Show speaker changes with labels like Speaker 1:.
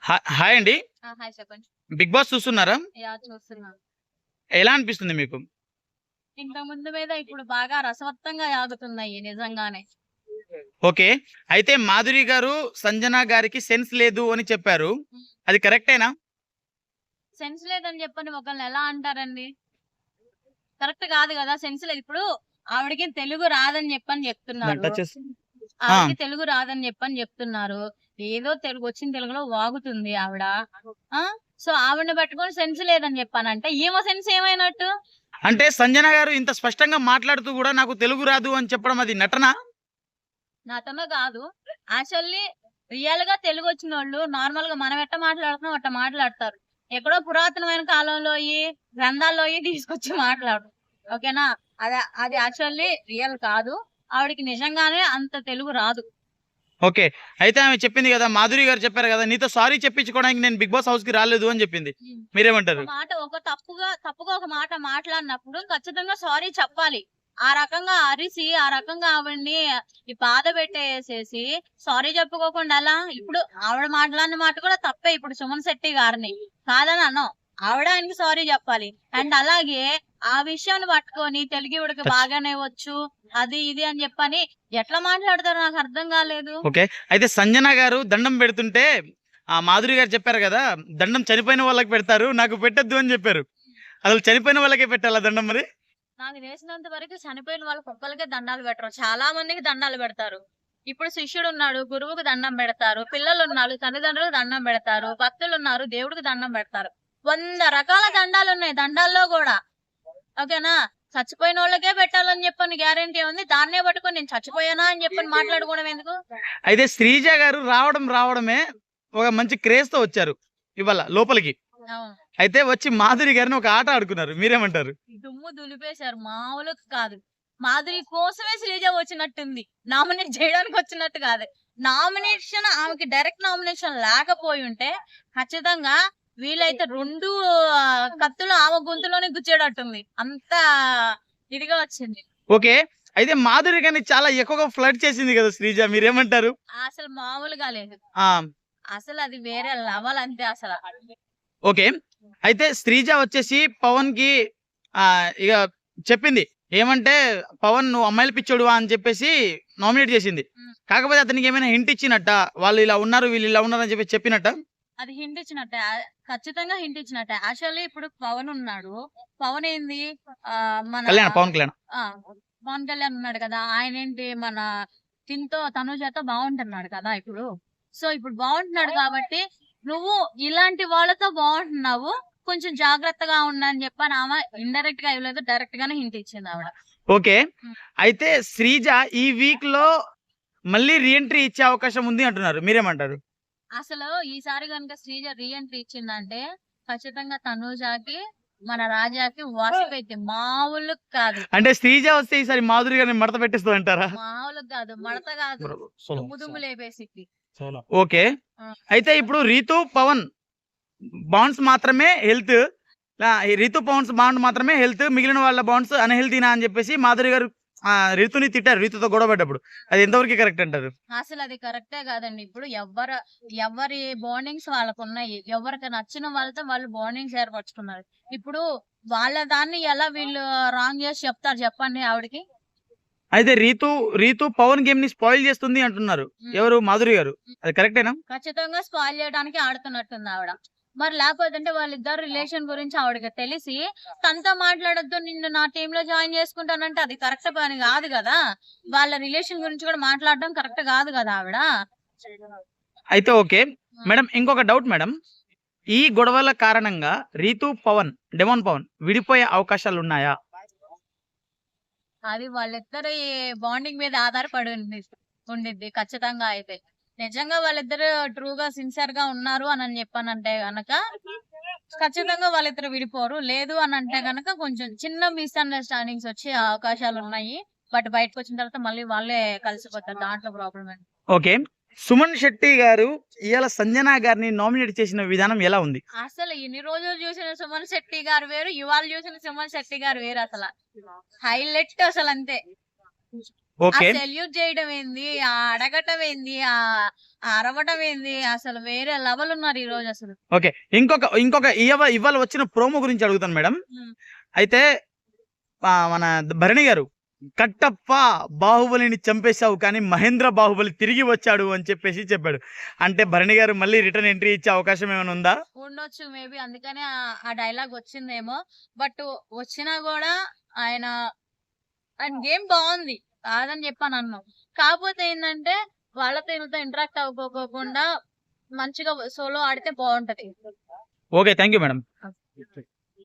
Speaker 1: Hi అండి.
Speaker 2: Hi చెప్పండి.
Speaker 1: Big boss చూస్తున్నారా?
Speaker 2: చూస్తున్నాను.
Speaker 1: ఎలా అనిపిస్తుంది మీకు?
Speaker 2: ఇంతకు ముందు మీద ఇప్పుడు బాగా రసవత్తంగా సాగుతున్నాయి నిజంగానే.
Speaker 1: ఓకే. అయితే మాధురి గారు సంజన గారికి సెన్స్ లేదు అని చెప్పారు.
Speaker 2: హ్మ్.
Speaker 1: అది కరెక్టేనా?
Speaker 2: సెన్స్ లేదని చెప్పని ఒకళ్ళని ఎలా అంటారండి? కరెక్ట్ కాదు గదా! సెన్స్ లేదు. ఇప్పుడు ఆవిడకి తెలుగు రాదని
Speaker 1: దాన్ని
Speaker 2: చెప్తున్నారు.
Speaker 1: టచ్ చేసి ఆ!
Speaker 2: ఆవిడకి తెలుగు రాదని చెప్తున్నారు. ఏదో వచ్చిన తెలుగులో వాగుతుంది ఆవిడ. ఆ! సో, ఆవిడని పట్టుకొని సెన్స్ లేదని చెప్పానంటే ఈమె సెన్స్ ఏమైనట్టు?
Speaker 1: అంటే సంజన గారు ఇంత స్పష్టంగా మాట్లాడుతూ గూడా నాకు తెలుగు రాదు అని చెప్పడం అది నటనా?
Speaker 2: నటన కాదు. యాక్చువల్లీ రియల్‌గా తెలుగొచ్చినోళ్ళు నార్మల్‌గా మనం ఎట్ట మాట్లాడుతున్నాం అట్ట మాట్లాడతారు. ఎక్కడో పురాతనమైన కాలంలోయి, గ్రంథాల్లోయి తీసుకొచ్చి మాట్లాడరు. ఓకేనా? అది యాక్చువల్లీ రియల్ కాదు. ఆవిడకి నిజంగానే అంత తెలుగు రాదు.
Speaker 1: ఓకే. అయితే ఆమె చెప్పింది గదా! మాధురి గారు చెప్పారు గదా! నీతో సారీ చెప్పించుకోవడానికి నేను బిగ్ బాస్ హౌస్‌కి రాలేదు అని చెప్పింది. మీరేమంటారు?
Speaker 2: తప్పుగా ఒక మాట మాట్లాడినప్పుడు ఖచ్చితంగా సారీ చెప్పాలి. ఆ రకంగా అరిసి, ఆ రకంగా ఆవిడని బాధ పెట్టేసేసి సారీ చెప్పుకోకుండా ఎలా? ఇప్పుడు ఆవిడ మాట్లాడిన మాట కూడా తప్పే ఇప్పుడు సుమన్ శెట్టి గారిని. కాదని అనం. ఆవిడ ఆయనకి సారీ చెప్పాలి. అండ్ అలాగే ఆ విషయాన్ని పట్టుకొని తెలుగీవిడకి బాగానే వచ్చు. అది ఇది అని చెప్పని ఎట్లా మాట్లాడతారో నాకు అర్థం కాలేదు.
Speaker 1: ఓకే. అయితే సంజన గారు దండం పెడుతుంటే మాధురి గారు చెప్పారు గదా! దండం చనిపోయిన వాళ్ళకి పెడతారు. నాకు పెట్టొద్దు అని చెప్పారు. అసలు చనిపోయిన వాళ్ళకే పెట్టాలా దండం మరి?
Speaker 2: నాకు తెలిసినంత వరకు చనిపోయిన వాళ్ళకి ఒక్కళ్ళకే దండాలు పెట్టరు. చాలా మందికి దండాలు పెడతారు. ఇప్పుడు శిష్యుడున్నాడు, గురువుకు దండం పెడతారు. పిల్లలున్నారు, తల్లిదండ్రులకు దండం పెడతారు. భక్తులున్నారు, దేవుడికి దండం పెడతారు. 100 రకాల దండాలున్నాయి. దండాల్లో గూడా. ఓకేనా? చచ్చిపోయినోళ్ళకే పెట్టాలని చెప్పని గ్యారంటీ ఉంది. దాన్నే పట్టుకొని నేను చచ్చిపోయానా అని చెప్పని మాట్లాడుకోవడం ఎందుకు?
Speaker 1: అయితే శ్రీజ గారు రావడమే ఒక మంచి క్రేజ్‌తో వచ్చారు ఇవాళ లోపలికి.
Speaker 2: అవును.
Speaker 1: అయితే వచ్చి మాధురి గారిని ఒక ఆట ఆడుకున్నారు. మీరేమంటారు?
Speaker 2: దుమ్ము దులిపేశారు. మామూలుగా కాదు. మాధురి కోసమే శ్రీజ వచ్చినట్టుంది. నామినేట్ చేయడానికి వచ్చినట్టు కాదు. నామినేషన్ ఆమెకి డైరెక్ట్ నామినేషన్ లేకపోయుంటే ఖచ్చితంగా వీళ్ళైతే 2 కత్తులు ఆమె గొంతులోనే గుచ్చేటట్టుంది. అంత ఇదిగా వచ్చింది.
Speaker 1: ఓకే. అయితే మాధురి గారిని చాలా ఎక్కువగా ఫ్లర్ట్ చేసింది కదా శ్రీజ. మీరేమంటారు?
Speaker 2: అసలు మామూలుగా లేదు.
Speaker 1: ఆ!
Speaker 2: అసలు అది వేరే లెవెల్ అంతే అసల.
Speaker 1: ఓకే. అయితే శ్రీజ వచ్చేసి పవన్‌కి ఇగ చెప్పింది. ఏమంటే పవన్ నువ్వు అమ్మాయిల పిచ్చోడువా అని చెప్పేసి నామినేట్ చేసింది. కాకపోతే అతనికి ఏమైనా హింట్ ఇచ్చినట్టా? వాళ్ళు ఇలా ఉన్నారు, వీళ్ళు ఇలా ఉన్నారు అని చెప్పి చెప్పినట్టా?
Speaker 2: అది హింట్ ఇచ్చినట్టే. ఖచ్చితంగా హింట్ ఇచ్చినట్టే. యాక్చువల్లీ ఇప్పుడు పవన్ ఉన్నాడు. పవన్ ఏంది మన
Speaker 1: పవన్ కళ్యాణ్.
Speaker 2: ఆ! పవన్ కళ్యాణ్ ఉన్నాడు కదా! ఆయనేంటి మన తనుజతో బావుంటున్నాడు కదా ఇప్పుడు. సో, ఇప్పుడు బావుంటున్నాడు కాబట్టి నువ్వు ఇలాంటి వాళ్ళతో బావుంటున్నావు. కొంచెం జాగ్రత్తగా ఉండని చెప్పని ఆమె ఇండైరెక్ట్‌గా ఇవ్వలేదు. డైరెక్ట్ గానే హింట్ ఇచ్చింది ఆవిడ.
Speaker 1: ఓకే. అయితే శ్రీజ ఈ వీక్‌లో మళ్ళీ రీ ఎంట్రీ ఇచ్చే అవకాశం ఉంది అంటున్నారు. మీరేమంటారు?
Speaker 2: అసలు ఈసారి గనుక శ్రీజ రీ ఎంట్రీ ఇచ్చిందంటే ఖచ్చితంగా తనూజకి, మన రాజాకి వాసిపోయిద్ది. మామూలుగా కాదు.
Speaker 1: అంటే శ్రీజ వస్తే ఈసారి మాధురి గారిని మడత పెట్టేస్తదంటారా?
Speaker 2: మామూలుగా కాదు. మడత కాదు. దుమ్ము లేపేసిద్ది.
Speaker 1: ఓకే.
Speaker 2: ఆ!
Speaker 1: అయితే ఇప్పుడు రీతు, పవన్ బాండ్స్ మాత్రమే హెల్త్. రీతు, పవన్స్ బాండ్ మాత్రమే హెల్త్. మిగిలిన వాళ్ళ బాండ్స్ అన్‌హెల్తీనా అని చెప్పేసి మాధురి గారు రీతుని తిట్టారు. రీతుతో గొడవ పడ్డప్పుడు. అది ఎంతవరకు కరెక్ట్ అంటారు?
Speaker 2: అసలు అది కరెక్టే కాదండి. ఇప్పుడు ఎవ్వరి బాండింగ్స్ వాళ్ళకున్నాయి. ఎవరికి నచ్చిన వాళ్ళతో వాళ్ళు బాండింగ్స్ ఏర్పరచుకున్నారు. ఇప్పుడు వాళ్ళ దాన్ని ఎలా వీళ్ళు రాంగ్ చేసి చెప్తారు చెప్పండి ఆవిడకి?
Speaker 1: అయితే రీతు పవన్ గేమ్‌ని స్పాయిల్ చేస్తుంది అంటున్నారు. ఎవరు? మాధురి గారు. అది కరెక్టేనా?
Speaker 2: ఖచ్చితంగా స్పాయిల్ చేయడానికి ఆడుతున్నట్టుంది ఆవిడ. మరి లేకపోతే వాళ్ళిద్దరు రిలేషన్ గురించి ఆవిడకి తెలిసి తనతో మాట్లాడొద్దు, నిన్ను నా టీమ్‌లో జాయిన్ చేసుకుంటానంటే అది కరెక్ట్ పని కాదు కదా! వాళ్ళ రిలేషన్ గురించి కూడా మాట్లాడడం కరెక్ట్ కాదు కదా ఆవిడ.
Speaker 1: అయితే ఓకే. మేడం ఇంకొక డౌట్ మేడం. ఈ గొడవల కారణంగా రీతు, డెమోన్ పవన్ విడిపోయే అవకాశాలున్నాయా?
Speaker 2: అది వాళ్ళిద్దరి బాండింగ్ మీద ఆధారపడి ఉండిద్ది ఖచ్చితంగా అయితే. నిజంగా వాళ్ళిద్దరు ట్రూగా, సిన్సియర్‌గా ఉన్నారు అని చెప్పానంటే గనక ఖచ్చితంగా వాళ్ళిద్దరు విడిపోరు. లేదు అనంటే గనక కొంచెం చిన్న మిస్‌అండర్‌స్టాండింగ్స్ వచ్చే అవకాశాలున్నాయి. బట్ బయటకొచ్చిన తర్వాత మళ్ళీ వాళ్ళే కలిసిపోతారు. దాంట్లో ప్రాబ్లమ్ ఏం
Speaker 1: ఓకే. సుమన్ శెట్టి గారు ఇయాల సంజన గారిని నామినేట్ చేసిన విధానం ఎలా ఉంది?
Speaker 2: అసలు ఇన్ని రోజులు చూసిన సుమన్ శెట్టి గారు వేరు, ఇవాళ చూసిన సుమన్ శెట్టి గారు వేరు అసల. హైలైట్ అసలంతే.
Speaker 1: ఓకే
Speaker 2: సెల్యూట్ చేయడం ఏంది, ఆ అడగటం ఏంది, ఆ అరవటం ఏంది, అసలు వేరే లెవెల్ ఉన్నారు ఈ రోజు అసలు.
Speaker 1: ఓకే ఇంకొక ఇవాళ వచ్చిన ప్రోమో గురించి అడుగుతాను మేడం. అయితే మన భరణి గారు కట్టప్ప బాహుబలిని చంపేశావు కానీ మహేంద్ర బాహుబలి తిరిగి వచ్చాడు అని చెప్పేసి చెప్పాడు. అంటే భరణి గారు మళ్ళీ రిటర్న్ ఎంట్రీ ఇచ్చే అవకాశం ఏమైనా ఉందా?
Speaker 2: ఉండొచ్చు మేబీ, అందుకనే ఆ డైలాగ్ వచ్చిందేమో. బట్ వచ్చినా కూడా ఆయన గేమ్ బాగుంది, కాదని చెప్పాను అన్నాం. కాకపోతే ఏంటంటే వాళ్ళతో వీళ్ళతో ఇంటరాక్ట్ అవ్వకోకుండా మంచిగా సోలో ఆడితే బాగుంటది.
Speaker 1: Okay, thank you madam.